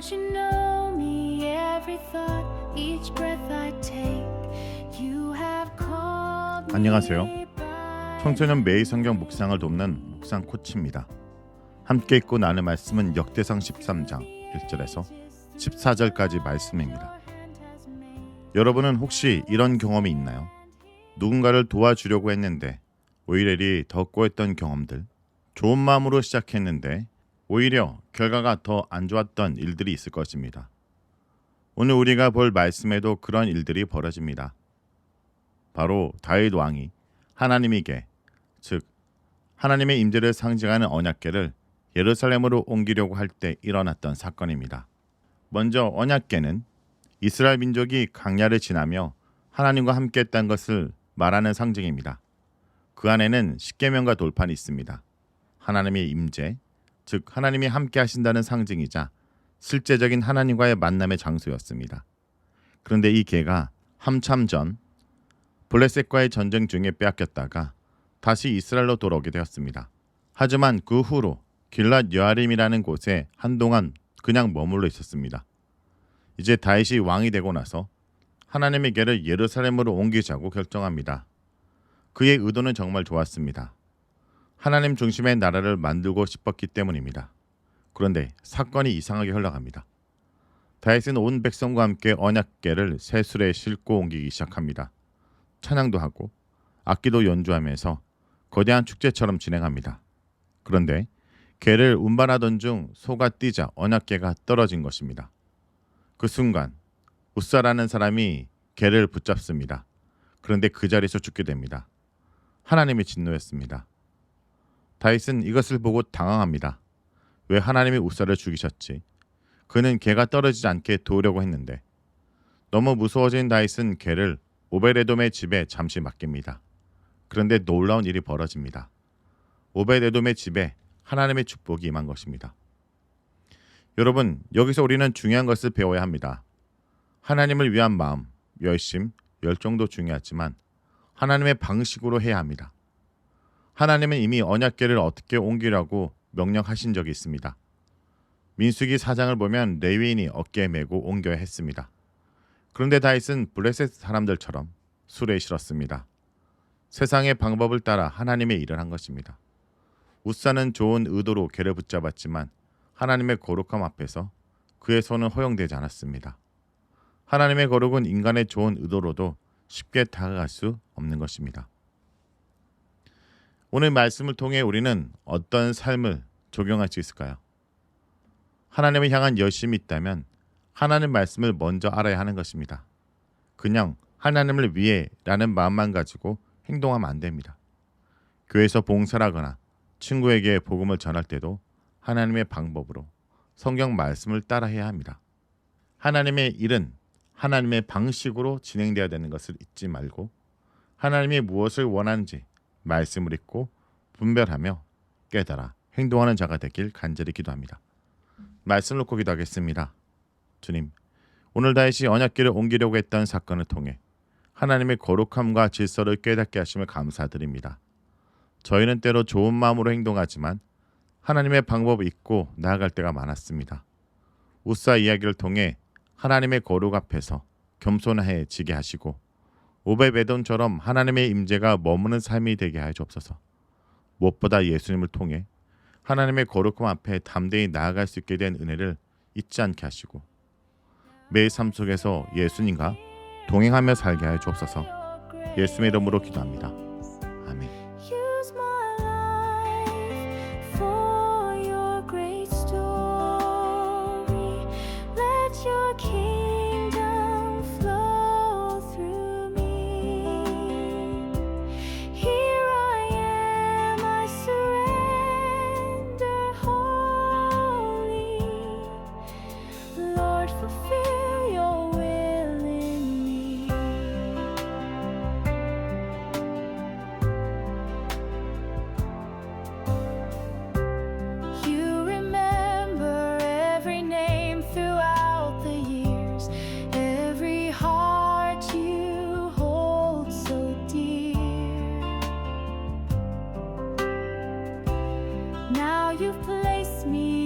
Lord, you know me, every thought, each breath I take. You have called me. 안녕하세요. 청소년 매일 성경 묵상을 돕는 묵상 코치입니다. 함께 읽고 나눌 말씀은 역대상 13장 1절에서 14절까지 말씀입니다. 여러분은 혹시 이런 경험이 있나요? 누군가를 도와주려고 했는데 오히려 일이 더 꼬였던 경험들, 좋은 마음으로 시작했는데 오히려 결과가 더 안 좋았던 일들이 있을 것입니다. 오늘 우리가 볼 말씀에도 그런 일들이 벌어집니다. 바로 다윗 왕이 하나님에게, 즉 하나님의 임재를 상징하는 언약궤를 예루살렘으로 옮기려고 할 때 일어났던 사건입니다. 먼저 언약궤는 이스라엘 민족이 광야를 지나며 하나님과 함께했다는 것을 말하는 상징입니다. 그 안에는 십계명과 돌판이 있습니다. 하나님의 임재, 즉 하나님이 함께 하신다는 상징이자 실제적인 하나님과의 만남의 장소였습니다. 그런데 이 궤가 한참 전 블레셋과의 전쟁 중에 빼앗겼다가 다시 이스라엘로 돌아오게 되었습니다. 하지만 그 후로 길랏 여아림이라는 곳에 한동안 그냥 머물러 있었습니다. 이제 다윗이 왕이 되고 나서 하나님의 궤를 예루살렘으로 옮기자고 결정합니다. 그의 의도는 정말 좋았습니다. 하나님 중심의 나라를 만들고 싶었기 때문입니다. 그런데 사건이 이상하게 흘러갑니다. 다윗은 온 백성과 함께 언약궤를 새 수레에 싣고 옮기기 시작합니다. 찬양도 하고 악기도 연주하면서 거대한 축제처럼 진행합니다. 그런데 궤를 운반하던 중 소가 뛰자 언약궤가 떨어진 것입니다. 그 순간 우사라는 사람이 궤를 붙잡습니다. 그런데 그 자리에서 죽게 됩니다. 하나님이 진노했습니다. 다윗은 이것을 보고 당황합니다. 왜 하나님이 우사를 죽이셨지? 그는 궤가 떨어지지 않게 도우려고 했는데. 너무 무서워진 다윗은 궤를 오벳에돔의 집에 잠시 맡깁니다. 그런데 놀라운 일이 벌어집니다. 오벳에돔의 집에 하나님의 축복이 임한 것입니다. 여러분, 여기서 우리는 중요한 것을 배워야 합니다. 하나님을 위한 마음, 열심, 열정도 중요하지만 하나님의 방식으로 해야 합니다. 하나님은 이미 언약궤를 어떻게 옮기라고 명령하신 적이 있습니다. 민수기 4장을 보면 레위인이 어깨에 메고 옮겨야 했습니다. 그런데 다윗은 블레셋 사람들처럼 수레에 실었습니다. 세상의 방법을 따라 하나님의 일을 한 것입니다. 우사는 좋은 의도로 궤를 붙잡았지만 하나님의 거룩함 앞에서 그의 손은 허용되지 않았습니다. 하나님의 거룩은 인간의 좋은 의도로도 쉽게 다가갈 수 없는 것입니다. 오늘 말씀을 통해 우리는 어떤 삶을 적용할 수 있을까요? 하나님을 향한 열심이 있다면 하나님 말씀을 먼저 알아야 하는 것입니다. 그냥 하나님을 위해 라는 마음만 가지고 행동하면 안 됩니다. 교회에서 봉사를 하거나 친구에게 복음을 전할 때도 하나님의 방법으로 성경 말씀을 따라 해야 합니다. 하나님의 일은 하나님의 방식으로 진행되어야 되는 것을 잊지 말고 하나님이 무엇을 원하는지 말씀을 읽고 분별하며 깨달아 행동하는 자가 되길 간절히 기도합니다. 말씀 놓고 기도하겠습니다. 주님, 오늘 다윗이 언약궤를 옮기려고 했던 사건을 통해 하나님의 거룩함과 질서를 깨닫게 하심을 감사드립니다. 저희는 때로 좋은 마음으로 행동하지만 하나님의 방법을 잊고 나아갈 때가 많았습니다. 우사 이야기를 통해 하나님의 거룩 앞에서 겸손해지게 하시고 오벳에돔처럼 하나님의 임재가 머무는 삶이 되게 하여 주옵소서. 무엇보다 예수님을 통해 하나님의 거룩함 앞에 담대히 나아갈 수 있게 된 은혜를 잊지 않게 하시고 매일 삶 속에서 예수님과 동행하며 살게 하여 주옵소서. 예수님의 이름으로 기도합니다. 아멘. Use my life for your great story. Let your kingdom flow through me. Here I am, I surrender wholly. Lord, fulfill your will in me. You remember every name throughout the years, every heart you hold so dear. Now you've placed me